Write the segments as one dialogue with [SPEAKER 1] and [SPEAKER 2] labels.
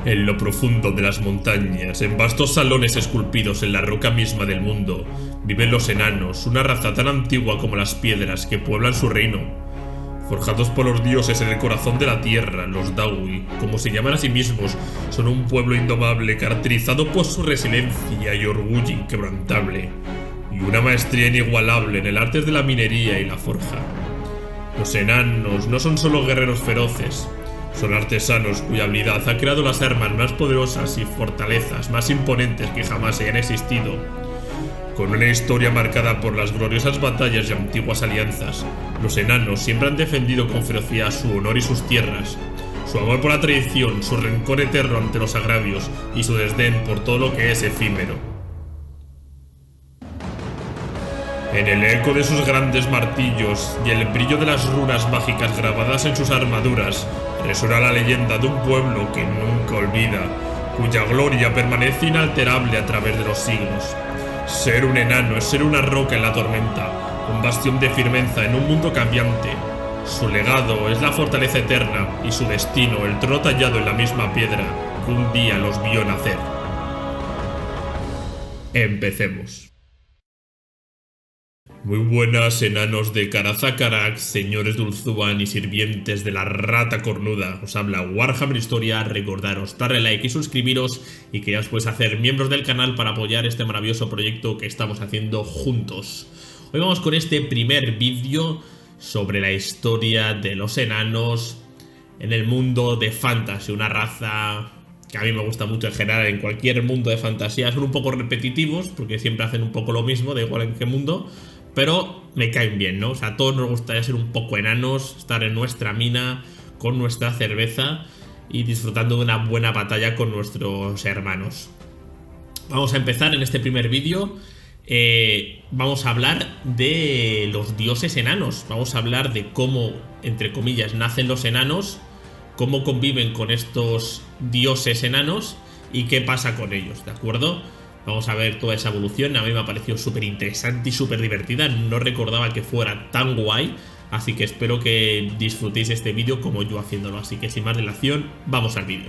[SPEAKER 1] En lo profundo de las montañas, en vastos salones esculpidos en la roca misma del mundo, viven los enanos, una raza tan antigua como las piedras que pueblan su reino. Forjados por los dioses en el corazón de la tierra, los Dawi, como se llaman a sí mismos, son un pueblo indomable caracterizado por su resiliencia y orgullo inquebrantable, y una maestría inigualable en el arte de la minería y la forja. Los enanos no son solo guerreros feroces, son artesanos cuya habilidad ha creado las armas más poderosas y fortalezas más imponentes que jamás hayan existido. Con una historia marcada por las gloriosas batallas y antiguas alianzas, los enanos siempre han defendido con ferocidad su honor y sus tierras, su amor por la tradición, su rencor eterno ante los agravios y su desdén por todo lo que es efímero. En el eco de sus grandes martillos y el brillo de las runas mágicas grabadas en sus armaduras, resuena la leyenda de un pueblo que nunca olvida, cuya gloria permanece inalterable a través de los siglos. Ser un enano es ser una roca en la tormenta, un bastión de firmeza en un mundo cambiante. Su legado es la fortaleza eterna y su destino el trono tallado en la misma piedra que un día los vio nacer. Empecemos. Muy buenas, enanos de Karazakarak, señores de Ulthuan y sirvientes de la rata cornuda. Os habla Warhammer Historia. Recordaros darle like y suscribiros, y que ya os podéis hacer miembros del canal para apoyar este maravilloso proyecto que estamos haciendo juntos. Hoy vamos con este primer vídeo sobre la historia de los enanos en el mundo de fantasy, una raza que a mí me gusta mucho en general. En cualquier mundo de fantasía son un poco repetitivos porque siempre hacen un poco lo mismo, da igual en qué mundo, pero me caen bien, ¿no? O sea, a todos nos gustaría ser un poco enanos, estar en nuestra mina con nuestra cerveza y disfrutando de una buena batalla con nuestros hermanos. Vamos a empezar en este primer vídeo. Vamos a hablar de los dioses enanos. Vamos a hablar de cómo, entre comillas, nacen los enanos, cómo conviven con estos dioses enanos y qué pasa con ellos, ¿de acuerdo? Vamos a ver toda esa evolución. A mí me ha parecido súper interesante y súper divertida. No recordaba que fuera tan guay, así que espero que disfrutéis este vídeo como yo haciéndolo. Así que sin más dilación, vamos al vídeo.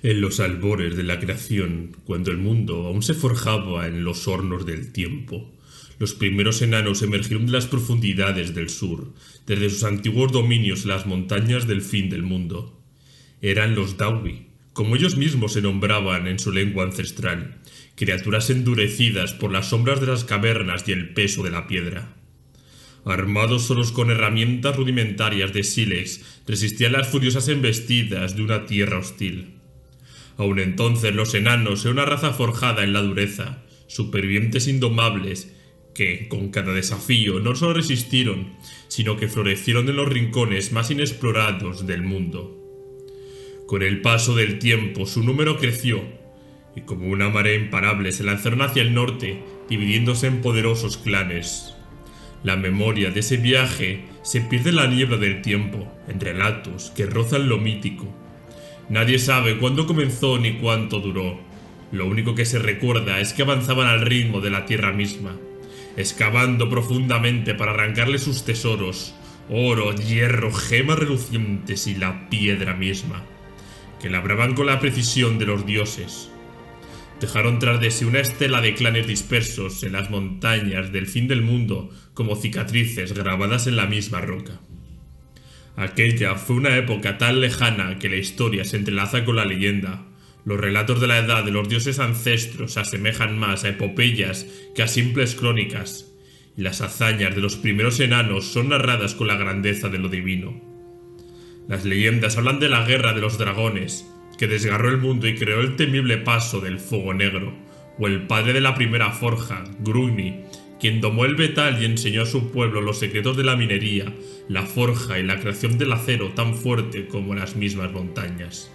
[SPEAKER 1] En los albores de la creación, cuando el mundo aún se forjaba en los hornos del tiempo, los primeros enanos emergieron de las profundidades del sur, desde sus antiguos dominios en las montañas del fin del mundo. Eran los Dawi, como ellos mismos se nombraban en su lengua ancestral, criaturas endurecidas por las sombras de las cavernas y el peso de la piedra. Armados solos con herramientas rudimentarias de sílex, resistían las furiosas embestidas de una tierra hostil. Aun entonces los enanos eran una raza forjada en la dureza, supervivientes indomables que, con cada desafío, no solo resistieron, sino que florecieron en los rincones más inexplorados del mundo. Con el paso del tiempo su número creció, y como una marea imparable se lanzaron hacia el norte, dividiéndose en poderosos clanes. La memoria de ese viaje se pierde en la niebla del tiempo, en relatos que rozan lo mítico. Nadie sabe cuándo comenzó ni cuánto duró. Lo único que se recuerda es que avanzaban al ritmo de la tierra misma, excavando profundamente para arrancarle sus tesoros, oro, hierro, gemas relucientes y la piedra misma, que labraban con la precisión de los dioses. Dejaron tras de sí una estela de clanes dispersos en las montañas del fin del mundo como cicatrices grabadas en la misma roca. Aquella fue una época tan lejana que la historia se entrelaza con la leyenda. Los relatos de la edad de los dioses ancestros se asemejan más a epopeyas que a simples crónicas, y las hazañas de los primeros enanos son narradas con la grandeza de lo divino. Las leyendas hablan de la guerra de los dragones, que desgarró el mundo y creó el temible paso del fuego negro, o el padre de la primera forja, Grugni, quien domó el metal y enseñó a su pueblo los secretos de la minería, la forja y la creación del acero tan fuerte como las mismas montañas.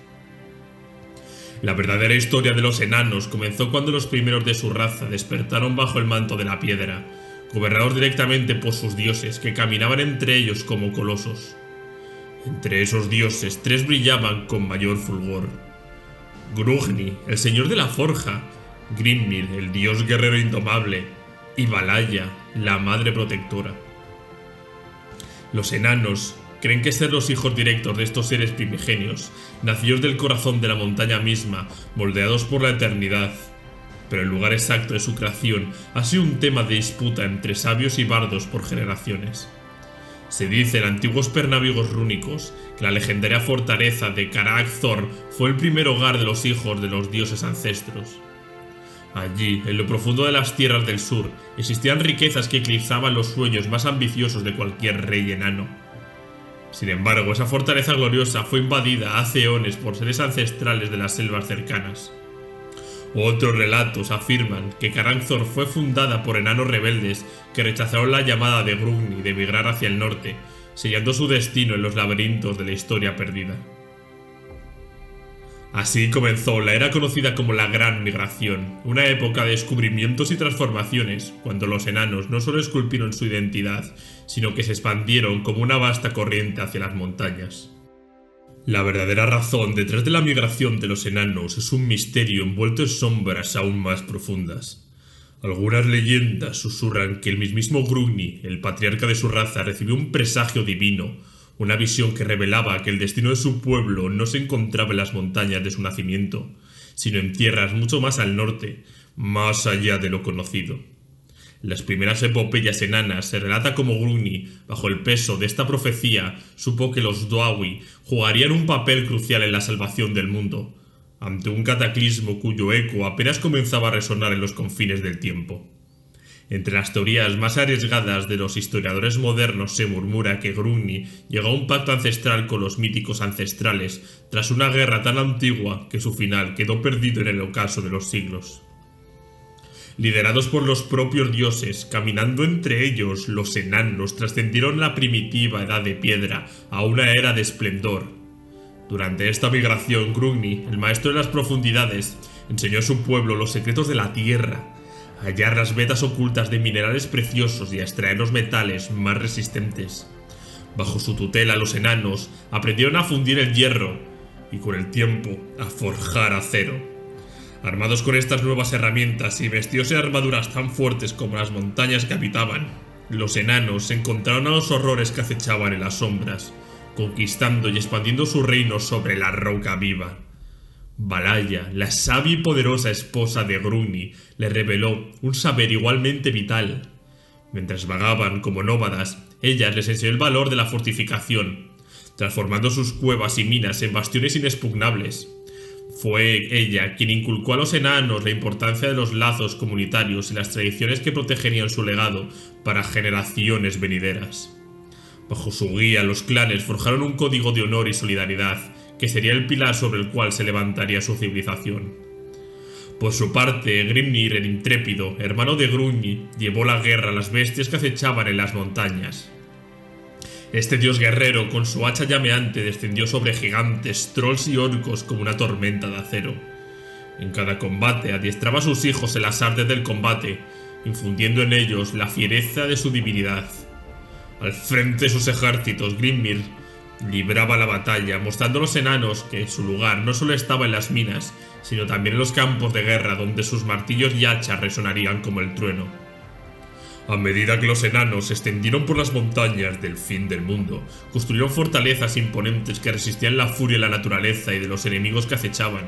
[SPEAKER 1] La verdadera historia de los enanos comenzó cuando los primeros de su raza despertaron bajo el manto de la piedra, gobernados directamente por sus dioses, que caminaban entre ellos como colosos. Entre esos dioses, tres brillaban con mayor fulgor: Grugni, el señor de la forja; Grimnir, el dios guerrero indomable; y Valhalla, la madre protectora. Los enanos creen que ser los hijos directos de estos seres primigenios, nacidos del corazón de la montaña misma, moldeados por la eternidad. Pero el lugar exacto de su creación ha sido un tema de disputa entre sabios y bardos por generaciones. Se dice en antiguos pernábigos rúnicos que la legendaria fortaleza de Karak-Thor fue el primer hogar de los hijos de los dioses ancestros. Allí, en lo profundo de las tierras del sur, existían riquezas que eclipsaban los sueños más ambiciosos de cualquier rey enano. Sin embargo, esa fortaleza gloriosa fue invadida hace eones por seres ancestrales de las selvas cercanas. Otros relatos afirman que Karak-Thor fue fundada por enanos rebeldes que rechazaron la llamada de Grungni de emigrar hacia el norte, sellando su destino en los laberintos de la historia perdida. Así comenzó la era conocida como la Gran Migración, una época de descubrimientos y transformaciones, cuando los enanos no solo esculpieron su identidad, sino que se expandieron como una vasta corriente hacia las montañas. La verdadera razón detrás de la migración de los enanos es un misterio envuelto en sombras aún más profundas. Algunas leyendas susurran que el mismísimo Grungni, el patriarca de su raza, recibió un presagio divino, una visión que revelaba que el destino de su pueblo no se encontraba en las montañas de su nacimiento, sino en tierras mucho más al norte, más allá de lo conocido. En las primeras epopeyas enanas se relata cómo Grungni, bajo el peso de esta profecía, supo que los Doawi jugarían un papel crucial en la salvación del mundo, ante un cataclismo cuyo eco apenas comenzaba a resonar en los confines del tiempo. Entre las teorías más arriesgadas de los historiadores modernos se murmura que Grungni llegó a un pacto ancestral con los míticos ancestrales tras una guerra tan antigua que su final quedó perdido en el ocaso de los siglos. Liderados por los propios dioses, caminando entre ellos, los enanos trascendieron la primitiva edad de piedra a una era de esplendor. Durante esta migración, Grungni, el maestro de las profundidades, enseñó a su pueblo los secretos de la tierra, a hallar las vetas ocultas de minerales preciosos y a extraer los metales más resistentes. Bajo su tutela, los enanos aprendieron a fundir el hierro y, con el tiempo, a forjar acero. Armados con estas nuevas herramientas y vestidos en armaduras tan fuertes como las montañas que habitaban, los enanos se encontraron a los horrores que acechaban en las sombras, conquistando y expandiendo su reino sobre la roca viva. Valaya, la sabia y poderosa esposa de Grungni, le reveló un saber igualmente vital. Mientras vagaban como nómadas, ella les enseñó el valor de la fortificación, transformando sus cuevas y minas en bastiones inexpugnables. Fue ella quien inculcó a los enanos la importancia de los lazos comunitarios y las tradiciones que protegerían su legado para generaciones venideras. Bajo su guía, los clanes forjaron un código de honor y solidaridad, que sería el pilar sobre el cual se levantaría su civilización. Por su parte, Grimnir, el intrépido, hermano de Grungni, llevó la guerra a las bestias que acechaban en las montañas. Este dios guerrero, con su hacha llameante, descendió sobre gigantes, trolls y orcos como una tormenta de acero. En cada combate adiestraba a sus hijos en las artes del combate, infundiendo en ellos la fiereza de su divinidad. Al frente de sus ejércitos, Grimnir libraba la batalla, mostrando a los enanos que su lugar no solo estaba en las minas, sino también en los campos de guerra donde sus martillos y hachas resonarían como el trueno. A medida que los enanos se extendieron por las montañas del fin del mundo, construyeron fortalezas imponentes que resistían la furia de la naturaleza y de los enemigos que acechaban.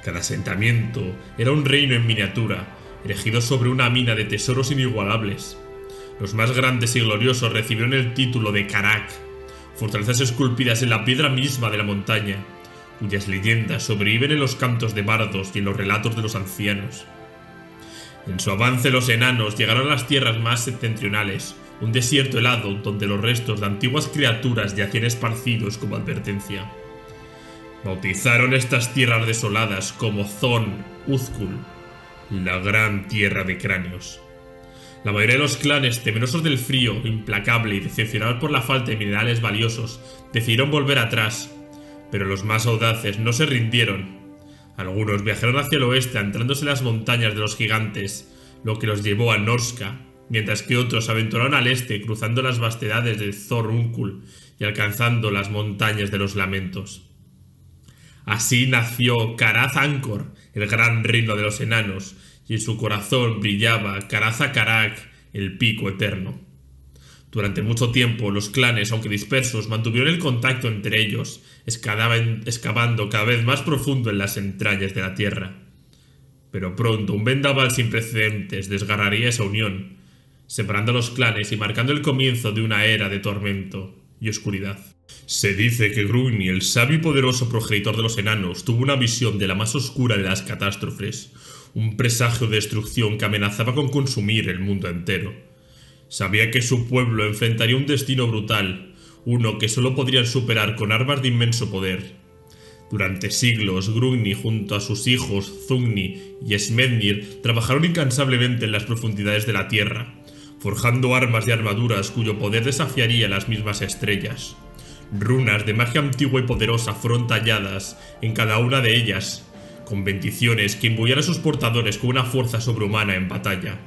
[SPEAKER 1] Cada asentamiento era un reino en miniatura, erigido sobre una mina de tesoros inigualables. Los más grandes y gloriosos recibieron el título de Karak, fortalezas esculpidas en la piedra misma de la montaña, cuyas leyendas sobreviven en los cantos de bardos y en los relatos de los ancianos. En su avance, los enanos llegaron a las tierras más septentrionales, un desierto helado donde los restos de antiguas criaturas yacían esparcidos como advertencia. Bautizaron estas tierras desoladas como Thorn Uzkul, la gran tierra de cráneos. La mayoría de los clanes, temerosos del frío implacable y decepcionados por la falta de minerales valiosos, decidieron volver atrás, pero los más audaces no se rindieron. Algunos viajaron hacia el oeste adentrándose en las montañas de los gigantes, lo que los llevó a Norska, mientras que otros se aventuraron al este cruzando las vastedades de Thor-Unkul y alcanzando las montañas de los lamentos. Así nació Karath-Angkor, el gran reino de los enanos, y en su corazón brillaba Karatha-Karak, el pico eterno. Durante mucho tiempo, los clanes, aunque dispersos, mantuvieron el contacto entre ellos, excavando cada vez más profundo en las entrañas de la tierra. Pero pronto, un vendaval sin precedentes desgarraría esa unión, separando a los clanes y marcando el comienzo de una era de tormento y oscuridad. Se dice que Gungnir, el sabio y poderoso progenitor de los enanos, tuvo una visión de la más oscura de las catástrofes, un presagio de destrucción que amenazaba con consumir el mundo entero. Sabía que su pueblo enfrentaría un destino brutal, uno que solo podrían superar con armas de inmenso poder. Durante siglos, Gungnir junto a sus hijos Zungni y Smednir trabajaron incansablemente en las profundidades de la tierra, forjando armas y armaduras cuyo poder desafiaría las mismas estrellas. Runas de magia antigua y poderosa fueron talladas en cada una de ellas, con bendiciones que imbuían a sus portadores con una fuerza sobrehumana en batalla.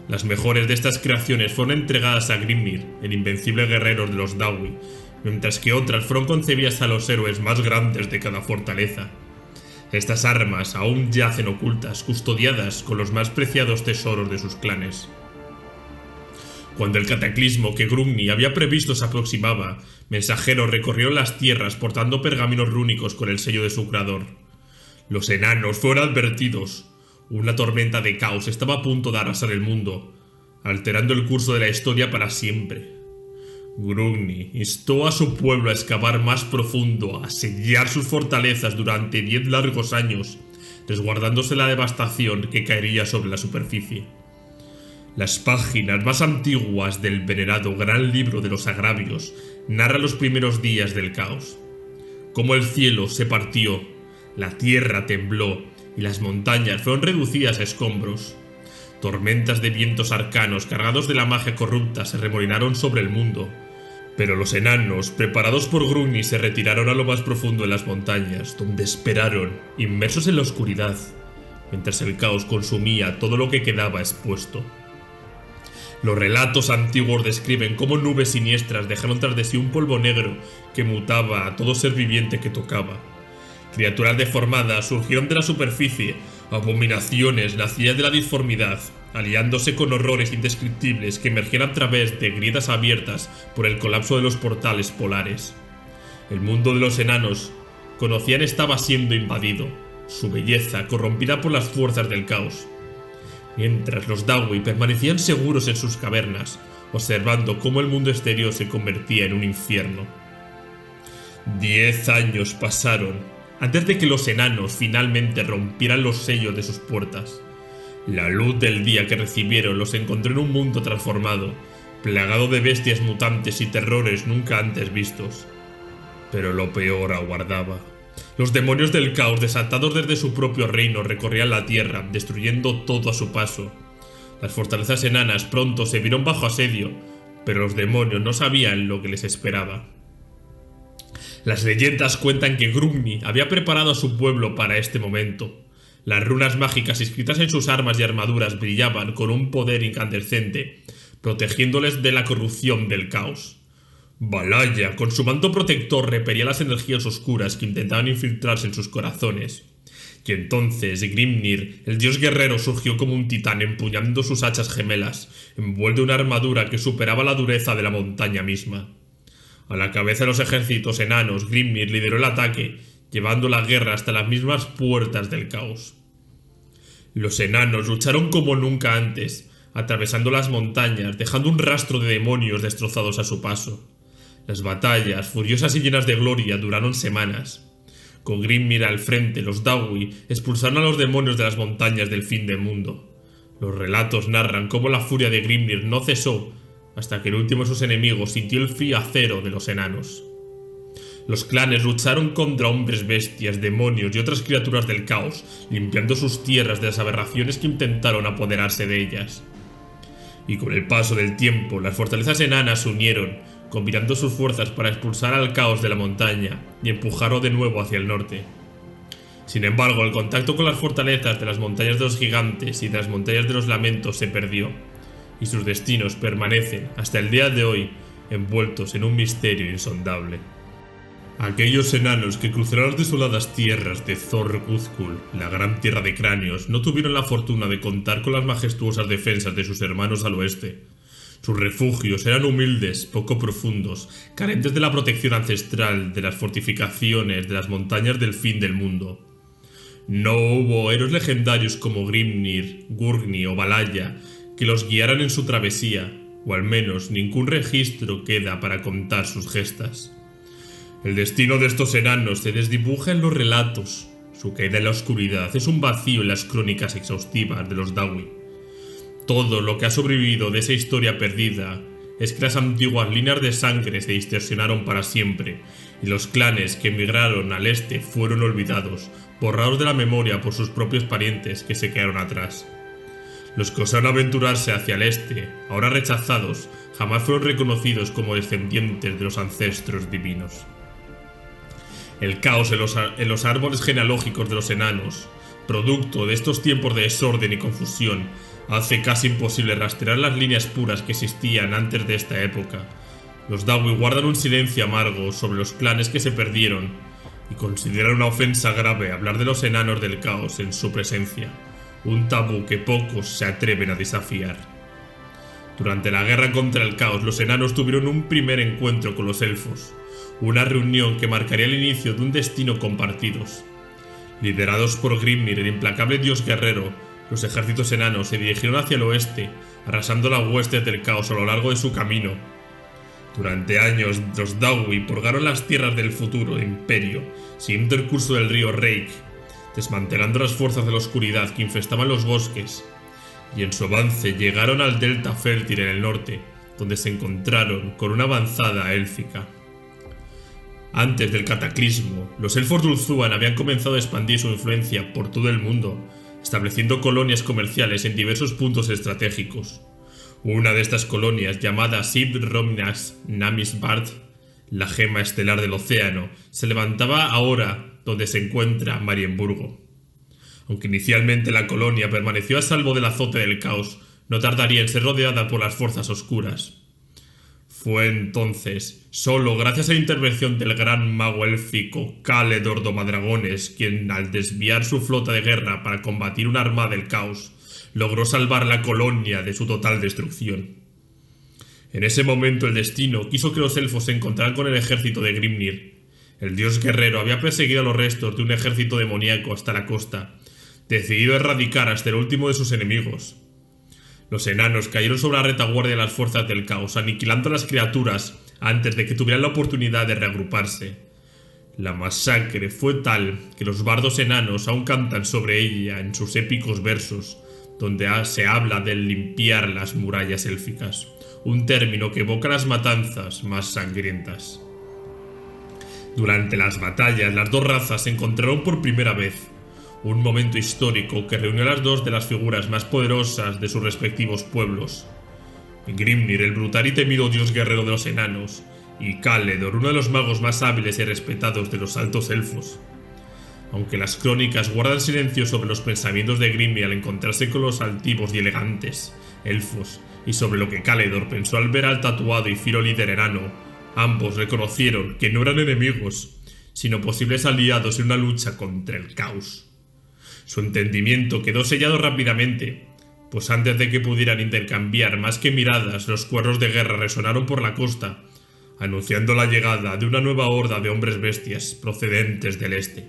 [SPEAKER 1] Las mejores de estas creaciones fueron entregadas a Grimnir, el invencible guerrero de los Dawi, mientras que otras fueron concebidas a los héroes más grandes de cada fortaleza. Estas armas aún yacen ocultas, custodiadas con los más preciados tesoros de sus clanes. Cuando el cataclismo que Gungnir había previsto se aproximaba, mensajeros recorrieron las tierras portando pergaminos rúnicos con el sello de su creador. Los enanos fueron advertidos. Una tormenta de caos estaba a punto de arrasar el mundo, alterando el curso de la historia para siempre. Gungnir instó a su pueblo a excavar más profundo, a sellar sus fortalezas durante 10 largos años, resguardándose la devastación que caería sobre la superficie. Las páginas más antiguas del venerado Gran Libro de los Agravios narran los primeros días del caos. Cómo el cielo se partió, la tierra tembló y las montañas fueron reducidas a escombros. Tormentas de vientos arcanos cargados de la magia corrupta se remolinaron sobre el mundo, pero los enanos, preparados por Gungnir, se retiraron a lo más profundo de las montañas, donde esperaron, inmersos en la oscuridad, mientras el caos consumía todo lo que quedaba expuesto. Los relatos antiguos describen cómo nubes siniestras dejaron tras de sí un polvo negro que mutaba a todo ser viviente que tocaba. Criaturas deformadas surgieron de la superficie, abominaciones nacidas de la disformidad, aliándose con horrores indescriptibles que emergían a través de grietas abiertas por el colapso de los portales polares. El mundo de los enanos conocían estaba siendo invadido, su belleza corrompida por las fuerzas del caos, mientras los Dawi permanecían seguros en sus cavernas, observando cómo el mundo exterior se convertía en un infierno. 10 años pasaron antes de que los enanos finalmente rompieran los sellos de sus puertas. La luz del día que recibieron los encontró en un mundo transformado, plagado de bestias mutantes y terrores nunca antes vistos. Pero lo peor aguardaba. Los demonios del caos, desatados desde su propio reino, recorrían la tierra, destruyendo todo a su paso. Las fortalezas enanas pronto se vieron bajo asedio, pero los demonios no sabían lo que les esperaba. Las leyendas cuentan que Gungnir había preparado a su pueblo para este momento. Las runas mágicas inscritas en sus armas y armaduras brillaban con un poder incandescente, protegiéndoles de la corrupción del caos. Valhalla, con su manto protector, repelía las energías oscuras que intentaban infiltrarse en sus corazones. Y entonces Grimnir, el dios guerrero, surgió como un titán empuñando sus hachas gemelas, envuelto en una armadura que superaba la dureza de la montaña misma. A la cabeza de los ejércitos enanos, Grimnir lideró el ataque, llevando la guerra hasta las mismas puertas del caos. Los enanos lucharon como nunca antes, atravesando las montañas, dejando un rastro de demonios destrozados a su paso. Las batallas, furiosas y llenas de gloria, duraron semanas. Con Grimnir al frente, los Dawi expulsaron a los demonios de las montañas del fin del mundo. Los relatos narran cómo la furia de Grimnir no cesó hasta que el último de sus enemigos sintió el frío acero de los enanos. Los clanes lucharon contra hombres bestias, demonios y otras criaturas del caos, limpiando sus tierras de las aberraciones que intentaron apoderarse de ellas. Y con el paso del tiempo, las fortalezas enanas se unieron, combinando sus fuerzas para expulsar al caos de la montaña y empujarlo de nuevo hacia el norte. Sin embargo, el contacto con las fortalezas de las montañas de los gigantes y de las montañas de los lamentos se perdió, y sus destinos permanecen, hasta el día de hoy, envueltos en un misterio insondable. Aquellos enanos que cruzaron las desoladas tierras de Thor-Guthkul, la gran tierra de cráneos, no tuvieron la fortuna de contar con las majestuosas defensas de sus hermanos al oeste. Sus refugios eran humildes, poco profundos, carentes de la protección ancestral de las fortificaciones de las montañas del fin del mundo. No hubo héroes legendarios como Grimnir, Gurgni o Valhalla que los guiaran en su travesía, o al menos ningún registro queda para contar sus gestas. El destino de estos enanos se desdibuja en los relatos. Su caída en la oscuridad es un vacío en las crónicas exhaustivas de los Dawi. Todo lo que ha sobrevivido de esa historia perdida es que las antiguas líneas de sangre se distorsionaron para siempre y los clanes que emigraron al este fueron olvidados, borrados de la memoria por sus propios parientes que se quedaron atrás. Los que osaron aventurarse hacia el este, ahora rechazados, jamás fueron reconocidos como descendientes de los ancestros divinos. El caos en los árboles genealógicos de los enanos, producto de estos tiempos de desorden y confusión, hace casi imposible rastrear las líneas puras que existían antes de esta época. Los Dawi guardan un silencio amargo sobre los clanes que se perdieron y consideran una ofensa grave hablar de los enanos del caos en su presencia, un tabú que pocos se atreven a desafiar. Durante la guerra contra el caos, los enanos tuvieron un primer encuentro con los elfos, una reunión que marcaría el inicio de un destino compartidos. Liderados por Grimnir, el implacable dios guerrero, los ejércitos enanos se dirigieron hacia el oeste, arrasando las huestes del caos a lo largo de su camino. Durante años, los Dawi purgaron las tierras del futuro imperio, siguiendo el curso del río Reik, desmantelando las fuerzas de la oscuridad que infestaban los bosques, y en su avance llegaron al delta fértil en el norte, donde se encontraron con una avanzada élfica. Antes del cataclismo, los elfos de Ulthuan habían comenzado a expandir su influencia por todo el mundo, estableciendo colonias comerciales en diversos puntos estratégicos. Una de estas colonias, llamada Sib Romnas Namisbard, la gema estelar del océano, se levantaba ahora donde se encuentra Marienburgo. Aunque inicialmente la colonia permaneció a salvo del azote del caos, no tardaría en ser rodeada por las fuerzas oscuras. Fue entonces, solo gracias a la intervención del gran mago élfico Caledor Domadragones, quien, al desviar su flota de guerra para combatir una armada del caos, logró salvar la colonia de su total destrucción. En ese momento el destino quiso que los elfos se encontraran con el ejército de Grimnir. El dios guerrero había perseguido a los restos de un ejército demoníaco hasta la costa, decidido a erradicar hasta el último de sus enemigos. Los enanos cayeron sobre la retaguardia de las fuerzas del caos, aniquilando a las criaturas antes de que tuvieran la oportunidad de reagruparse. La masacre fue tal que los bardos enanos aún cantan sobre ella en sus épicos versos, donde se habla de limpiar las murallas élficas, un término que evoca las matanzas más sangrientas. Durante las batallas, las dos razas se encontraron por primera vez, un momento histórico que reunió a las dos de las figuras más poderosas de sus respectivos pueblos. Grimnir, el brutal y temido dios guerrero de los enanos, y Caledor, uno de los magos más hábiles y respetados de los altos elfos. Aunque las crónicas guardan silencio sobre los pensamientos de Grimnir al encontrarse con los altivos y elegantes elfos, y sobre lo que Caledor pensó al ver al tatuado y fiero líder enano, ambos reconocieron que no eran enemigos, sino posibles aliados en una lucha contra el caos. Su entendimiento quedó sellado rápidamente, pues antes de que pudieran intercambiar más que miradas, los cuernos de guerra resonaron por la costa, anunciando la llegada de una nueva horda de hombres bestias procedentes del este.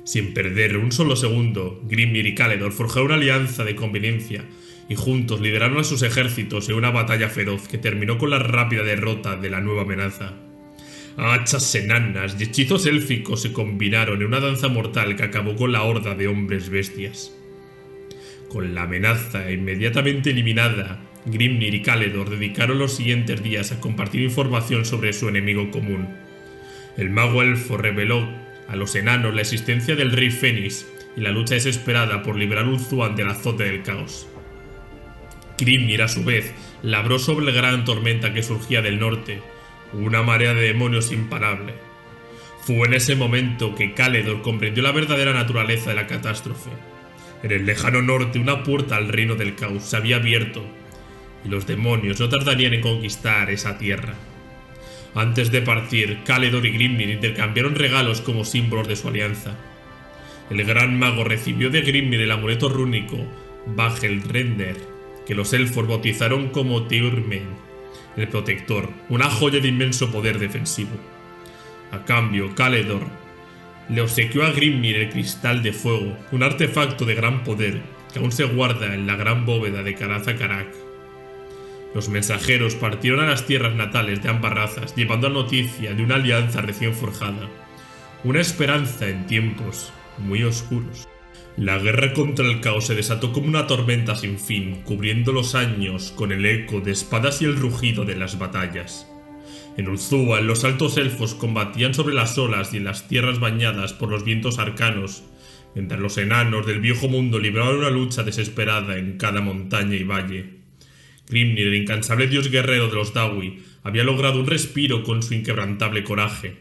[SPEAKER 1] Sin perder un solo segundo, Grimnir y Caledor forjaron una alianza de conveniencia y juntos lideraron a sus ejércitos en una batalla feroz que terminó con la rápida derrota de la nueva amenaza. Hachas enanas y hechizos élficos se combinaron en una danza mortal que acabó con la horda de hombres bestias. Con la amenaza inmediatamente eliminada, Grimnir y Caledor dedicaron los siguientes días a compartir información sobre su enemigo común. El mago elfo reveló a los enanos la existencia del rey Fénix y la lucha desesperada por liberar Ulthuan del azote del caos. Grimnir, a su vez, labró sobre la gran tormenta que surgía del norte, una marea de demonios imparable. Fue en ese momento que Caledor comprendió la verdadera naturaleza de la catástrofe. En el lejano norte, una puerta al reino del caos se había abierto, y los demonios no tardarían en conquistar esa tierra. Antes de partir, Caledor y Grimnir intercambiaron regalos como símbolos de su alianza. El gran mago recibió de Grimnir el amuleto rúnico Bagelrender, que los elfos bautizaron como Teurmen, el protector, una joya de inmenso poder defensivo. A cambio, Caledor le obsequió a Grimnir el cristal de fuego, un artefacto de gran poder que aún se guarda en la gran bóveda de Caraza-Karak. Los mensajeros partieron a las tierras natales de ambas razas, llevando la noticia de una alianza recién forjada, una esperanza en tiempos muy oscuros. La guerra contra el caos se desató como una tormenta sin fin, cubriendo los años con el eco de espadas y el rugido de las batallas. En Ulthuan, los altos elfos combatían sobre las olas y en las tierras bañadas por los vientos arcanos, mientras los enanos del viejo mundo libraban una lucha desesperada en cada montaña y valle. Grimnir, el incansable dios guerrero de los Dawi, había logrado un respiro con su inquebrantable coraje,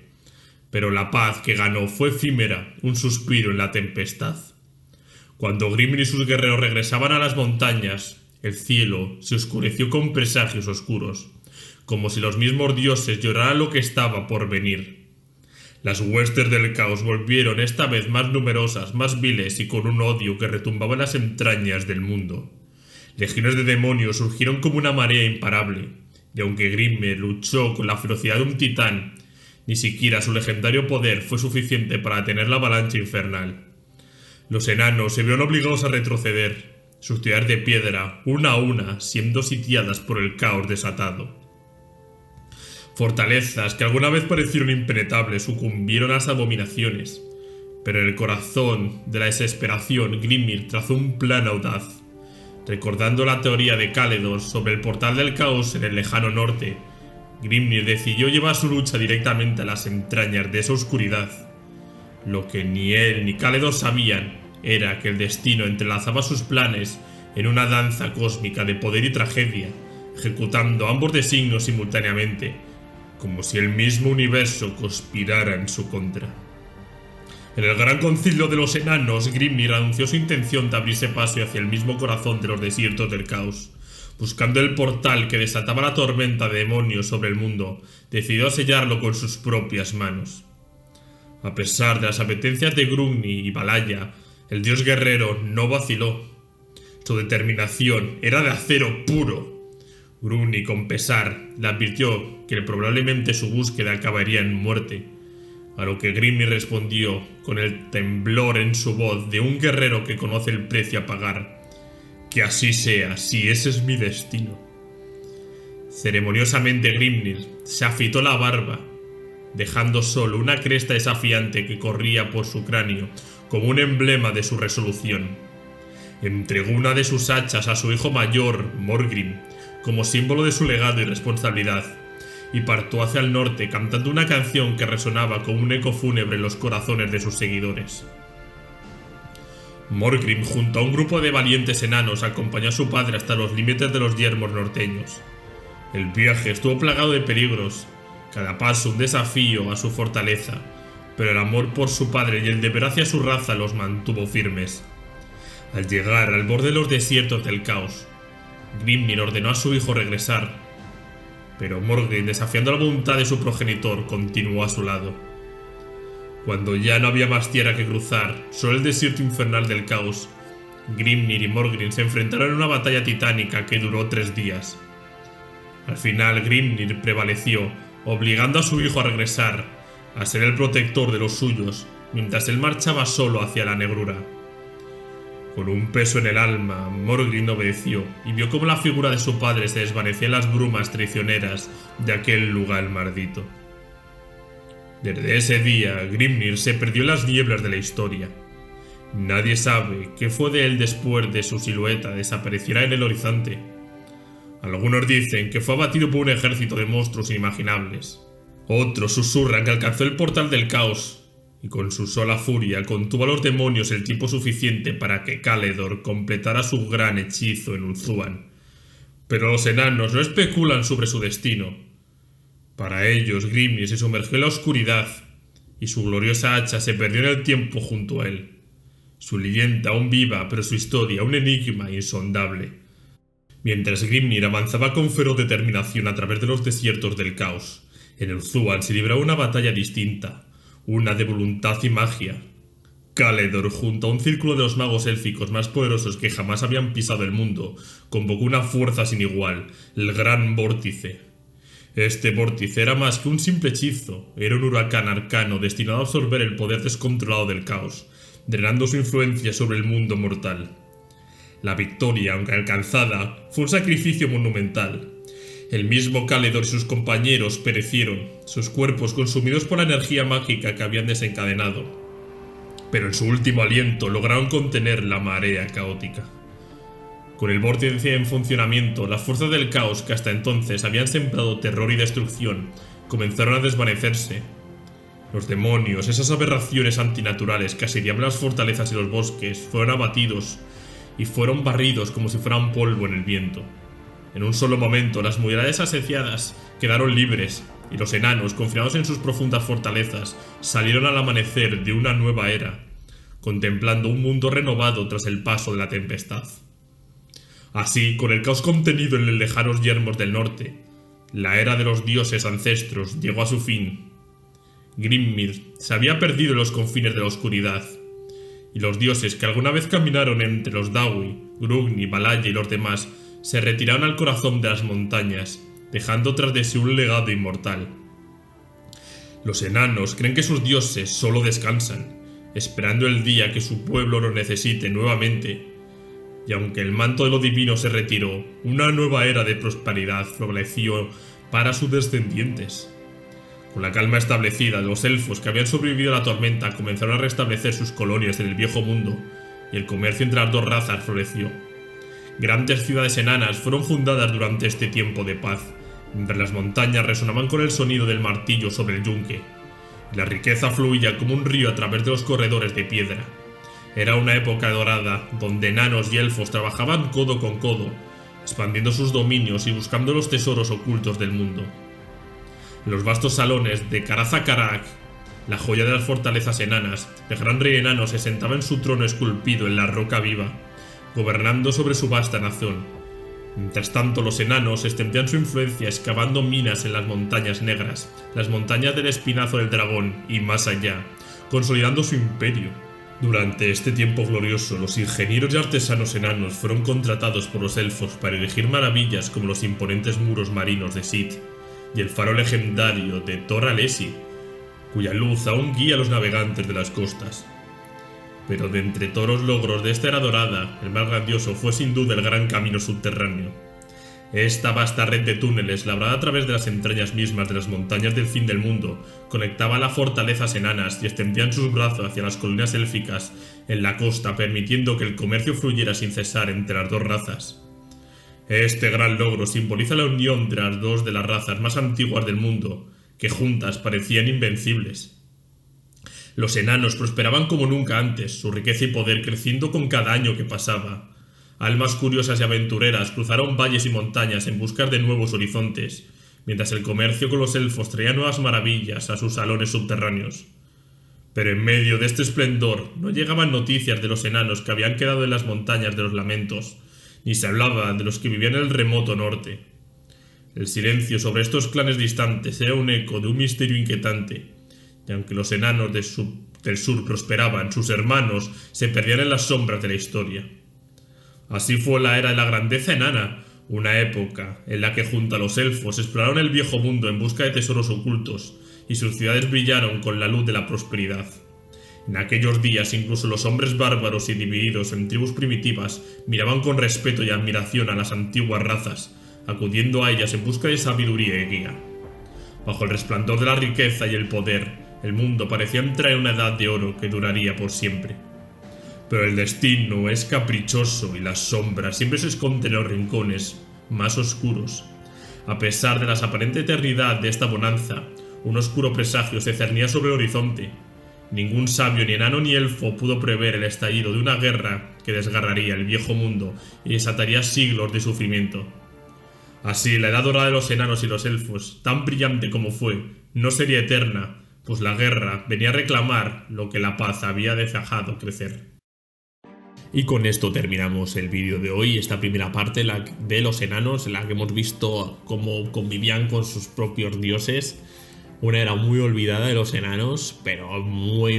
[SPEAKER 1] pero la paz que ganó fue efímera, un suspiro en la tempestad. Cuando Grimnir y sus guerreros regresaban a las montañas, el cielo se oscureció con presagios oscuros, como si los mismos dioses lloraran lo que estaba por venir. Las huestes del caos volvieron esta vez más numerosas, más viles y con un odio que retumbaba en las entrañas del mundo. Legiones de demonios surgieron como una marea imparable, y aunque Grimnir luchó con la ferocidad de un titán, ni siquiera su legendario poder fue suficiente para detener la avalancha infernal. Los enanos se vieron obligados a retroceder, sus ciudades de piedra, una a una, siendo sitiadas por el caos desatado. Fortalezas que alguna vez parecieron impenetrables sucumbieron a las abominaciones, pero en el corazón de la desesperación Grimnir trazó un plan audaz. Recordando la teoría de Caledor sobre el portal del caos en el lejano norte, Grimnir decidió llevar su lucha directamente a las entrañas de esa oscuridad. Lo que ni él ni Caledor sabían era que el destino entrelazaba sus planes en una danza cósmica de poder y tragedia, ejecutando ambos designios simultáneamente, como si el mismo universo conspirara en su contra. En el gran concilio de los enanos, Grimnir anunció su intención de abrirse paso hacia el mismo corazón de los desiertos del caos. Buscando el portal que desataba la tormenta de demonios sobre el mundo, decidió sellarlo con sus propias manos. A pesar de las apetencias de Grungni y Valhalla, el dios guerrero no vaciló. Su determinación era de acero puro. Grungni, con pesar, le advirtió que probablemente su búsqueda acabaría en muerte, a lo que Grimnir respondió con el temblor en su voz de un guerrero que conoce el precio a pagar: que así sea, si ese es mi destino. Ceremoniosamente Grimnir se afeitó la barba, dejando solo una cresta desafiante que corría por su cráneo como un emblema de su resolución. Entregó una de sus hachas a su hijo mayor, Morgrim, como símbolo de su legado y responsabilidad, y partió hacia el norte cantando una canción que resonaba como un eco fúnebre en los corazones de sus seguidores. Morgrim, junto a un grupo de valientes enanos, acompañó a su padre hasta los límites de los yermos norteños. El viaje estuvo plagado de peligros, cada paso un desafío a su fortaleza, pero el amor por su padre y el deber hacia su raza los mantuvo firmes. Al llegar al borde de los desiertos del caos, Grimnir ordenó a su hijo regresar, pero Morgrim, desafiando la voluntad de su progenitor, continuó a su lado. Cuando ya no había más tierra que cruzar, solo el desierto infernal del caos, Grimnir y Morgrim se enfrentaron en una batalla titánica que duró 3 días. Al final Grimnir prevaleció, obligando a su hijo a regresar, a ser el protector de los suyos, mientras él marchaba solo hacia la negrura. Con un peso en el alma, Morgrim obedeció y vio cómo la figura de su padre se desvanecía en las brumas traicioneras de aquel lugar maldito. Desde ese día, Grimnir se perdió en las nieblas de la historia. Nadie sabe qué fue de él después de su silueta desapareciera en el horizonte. Algunos dicen que fue abatido por un ejército de monstruos inimaginables. Otros susurran que alcanzó el portal del caos y con su sola furia contuvo a los demonios el tiempo suficiente para que Caledor completara su gran hechizo en Ulthuan. Pero los enanos no especulan sobre su destino. Para ellos, Grimnir se sumergió en la oscuridad y su gloriosa hacha se perdió en el tiempo junto a él. Su leyenda aún viva, pero su historia un enigma insondable. Mientras Grimnir avanzaba con feroz determinación a través de los desiertos del caos, en Ulthuan se libraba una batalla distinta, una de voluntad y magia. Caledor, junto a un círculo de los magos élficos más poderosos que jamás habían pisado el mundo, convocó una fuerza sin igual, el Gran Vórtice. Este vórtice era más que un simple hechizo, era un huracán arcano destinado a absorber el poder descontrolado del caos, drenando su influencia sobre el mundo mortal. La victoria, aunque alcanzada, fue un sacrificio monumental. El mismo Caledor y sus compañeros perecieron, sus cuerpos consumidos por la energía mágica que habían desencadenado. Pero en su último aliento lograron contener la marea caótica. Con el vórtice en funcionamiento, las fuerzas del caos que hasta entonces habían sembrado terror y destrucción comenzaron a desvanecerse. Los demonios, esas aberraciones antinaturales que asediaban las fortalezas y los bosques, fueron abatidos y fueron barridos como si fueran polvo en el viento. En un solo momento, las murallas asediadas quedaron libres, y los enanos, confinados en sus profundas fortalezas, salieron al amanecer de una nueva era, contemplando un mundo renovado tras el paso de la tempestad. Así, con el caos contenido en los lejanos yermos del norte, la era de los dioses ancestros llegó a su fin. Grimnir se había perdido en los confines de la oscuridad, y los dioses que alguna vez caminaron entre los Dawi, Grugni, Valaya y los demás se retiraron al corazón de las montañas, dejando tras de sí un legado inmortal. Los enanos creen que sus dioses solo descansan, esperando el día que su pueblo los necesite nuevamente, y aunque el manto de lo divino se retiró, una nueva era de prosperidad floreció para sus descendientes. Con la calma establecida, los elfos que habían sobrevivido a la tormenta comenzaron a restablecer sus colonias en el viejo mundo, y el comercio entre las dos razas floreció. Grandes ciudades enanas fueron fundadas durante este tiempo de paz, mientras las montañas resonaban con el sonido del martillo sobre el yunque, y la riqueza fluía como un río a través de los corredores de piedra. Era una época dorada, donde enanos y elfos trabajaban codo con codo, expandiendo sus dominios y buscando los tesoros ocultos del mundo. En los vastos salones de Karaz-Karak, la joya de las fortalezas enanas, el gran rey enano se sentaba en su trono esculpido en la roca viva, gobernando sobre su vasta nación. Mientras tanto, los enanos extendían su influencia excavando minas en las montañas negras, las montañas del espinazo del dragón y más allá, consolidando su imperio. Durante este tiempo glorioso, los ingenieros y artesanos enanos fueron contratados por los elfos para erigir maravillas como los imponentes muros marinos de Sith y el faro legendario de Tor Alesi, cuya luz aún guía a los navegantes de las costas. Pero de entre todos los logros de esta era dorada, el más grandioso fue sin duda el gran camino subterráneo. Esta vasta red de túneles, labrada a través de las entrañas mismas de las montañas del fin del mundo, conectaba las fortalezas enanas y extendían sus brazos hacia las colinas élficas en la costa, permitiendo que el comercio fluyera sin cesar entre las dos razas. Este gran logro simboliza la unión de las dos de las razas más antiguas del mundo, que juntas parecían invencibles. Los enanos prosperaban como nunca antes, su riqueza y poder creciendo con cada año que pasaba. Almas curiosas y aventureras cruzaron valles y montañas en busca de nuevos horizontes, mientras el comercio con los elfos traía nuevas maravillas a sus salones subterráneos. Pero en medio de este esplendor no llegaban noticias de los enanos que habían quedado en las montañas de los lamentos, ni se hablaba de los que vivían en el remoto norte. El silencio sobre estos clanes distantes era un eco de un misterio inquietante, y aunque los enanos del sur prosperaban, sus hermanos se perdían en las sombras de la historia. Así fue la era de la grandeza enana, una época en la que junto a los elfos exploraron el viejo mundo en busca de tesoros ocultos, y sus ciudades brillaron con la luz de la prosperidad. En aquellos días incluso los hombres bárbaros y divididos en tribus primitivas miraban con respeto y admiración a las antiguas razas, acudiendo a ellas en busca de sabiduría y guía. Bajo el resplandor de la riqueza y el poder, el mundo parecía entrar en una edad de oro que duraría por siempre. Pero el destino es caprichoso y las sombras siempre se esconden en los rincones más oscuros. A pesar de la aparente eternidad de esta bonanza, un oscuro presagio se cernía sobre el horizonte. Ningún sabio, ni enano ni elfo pudo prever el estallido de una guerra que desgarraría el viejo mundo y desataría siglos de sufrimiento. Así, la edad dorada de los enanos y los elfos, tan brillante como fue, no sería eterna, pues la guerra venía a reclamar lo que la paz había dejado crecer. Y con esto terminamos el vídeo de hoy, esta primera parte de los enanos, en la que hemos visto cómo convivían con sus propios dioses.
[SPEAKER 2] Una era muy olvidada de los enanos, pero muy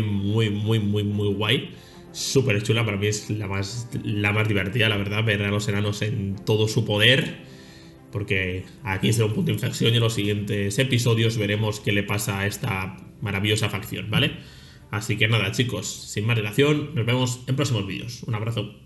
[SPEAKER 2] guay. Súper chula, para mí es la más divertida, la verdad, ver a los enanos en todo su poder. Porque aquí será un punto de inflexión y en los siguientes episodios veremos qué le pasa a esta maravillosa facción, ¿vale? Así que nada, chicos, sin más dilación, nos vemos en próximos vídeos. Un abrazo.